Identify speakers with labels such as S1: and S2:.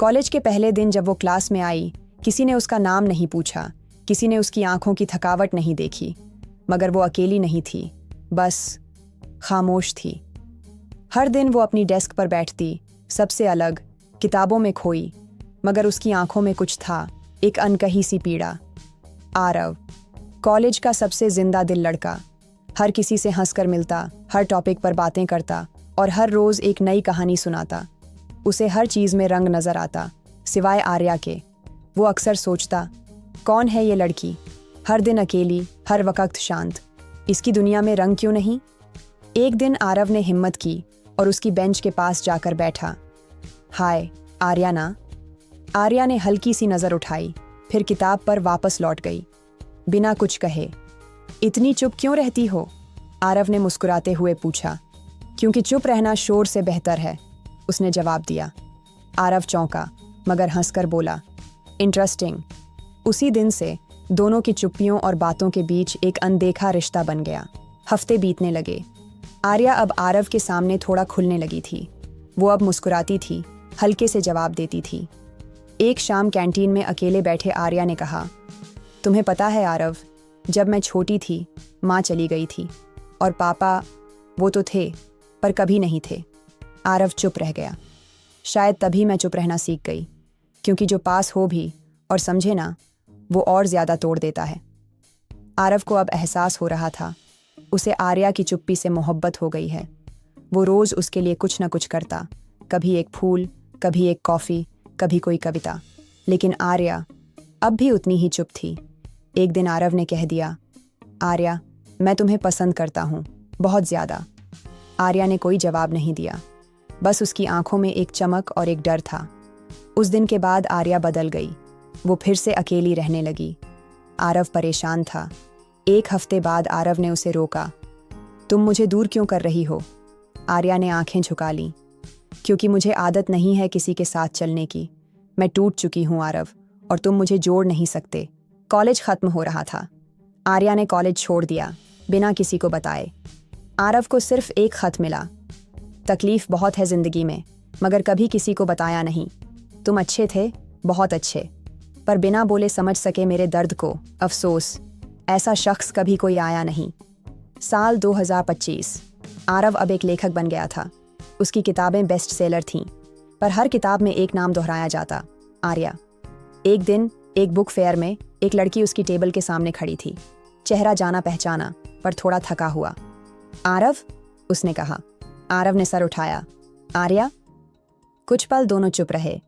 S1: College के पहले दिन जब वो क्लास में आई, किसी ने उसका नाम नहीं पूछा, किसी ने उसकी आंखों की थकावट नहीं देखी, मगर वो अकेली नहीं थी, बस खामोश थी। हर दिन वो अपनी डेस्क पर बैठती, सबसे अलग, किताबों में खोई, मगर उसकी आंखों में कुछ था, एक अनकही सी पीड़ा। आरव, कॉलेज का सबसे जिंदा दिल लड़का, हर किसी से हंसकर मिलता, हर टॉपिक पर बातें करता और हर रोज एक नई कहानी सुनाता। उसे हर चीज में रंग नजर आता, सिवाय आर्या के। वो अक्सर सोचता, कौन है ये लड़की, हर दिन अकेली, हर वक्त शांत, इसकी दुनिया में रंग क्यों नहीं? एक दिन आरव ने हिम्मत की और उसकी बेंच के पास जाकर बैठा। हाय, आर्या ना? आर्या ने हल्की सी नजर उठाई, फिर किताब पर वापस लौट गई, बिना कुछ कहे। इतनी चुप क्यों रहती हो? आरव ने मुस्कुराते हुए पूछा। क्योंकि चुप रहना शोर से बेहतर है, उसने जवाब दिया। आरव चौंका, मगर हंसकर बोला, इंटरेस्टिंग। उसी दिन से दोनों की चुप्पियों और बातों के बीच एक अनदेखा रिश्ता बन गया। हफ्ते बीतने लगे। आर्या अब आरव के सामने थोड़ा खुलने लगी थी। वो अब मुस्कुराती थी, हल्के से जवाब देती थी। एक शाम कैंटीन में अकेले बैठे आर्या ने कहा, तुम्हें पता है आरव, जब मैं छोटी थी, माँ चली गई थी और पापा, वो तो थे पर कभी नहीं थे। आरव चुप रह गया। शायद तभी मैं चुप रहना सीख गई, क्योंकि जो पास हो भी और समझे ना, वो और ज्यादा तोड़ देता है। आरव को अब एहसास हो रहा था, उसे आर्या की चुप्पी से मोहब्बत हो गई है। वो रोज उसके लिए कुछ न कुछ करता, कभी एक फूल, कभी एक कॉफी, कभी कोई कविता। लेकिन आर्या अब भी उतनी ही चुप थी। एक दिन आरव ने कह दिया, आर्या, मैं तुम्हें पसंद करता हूँ, बहुत ज्यादा। आर्या ने कोई जवाब नहीं दिया, बस उसकी आंखों में एक चमक और एक डर था। उस दिन के बाद आर्या बदल गई। वो फिर से अकेली रहने लगी। आरव परेशान था। एक हफ्ते बाद आरव ने उसे रोका। तुम मुझे दूर क्यों कर रही हो? आर्या ने आंखें झुका लीं। क्योंकि मुझे आदत नहीं है किसी के साथ चलने की। मैं टूट चुकी हूँ आरव, और तुम मुझे जोड़ नहीं सकते। कॉलेज खत्म हो रहा था। आर्या ने कॉलेज छोड़ दिया, बिना किसी को बताए। आरव को सिर्फ एक खत मिला, तकलीफ बहुत है जिंदगी में, मगर कभी किसी को बताया नहीं। तुम अच्छे थे, बहुत अच्छे, पर बिना बोले समझ सके मेरे दर्द को, अफसोस। ऐसा शख्स कभी कोई आया नहीं। साल 2025। आरव अब एक लेखक बन गया था। उसकी किताबें बेस्ट सेलर थीं, पर हर किताब में एक नाम दोहराया जाता, आर्या। एक दिन एक बुक फेयर में एक लड़की उसकी टेबल के सामने खड़ी थी। चेहरा जाना पहचाना, पर थोड़ा थका हुआ। आरव, उसने कहा। आरव ने सर उठाया। आर्या? कुछ पल दोनों चुप रहे।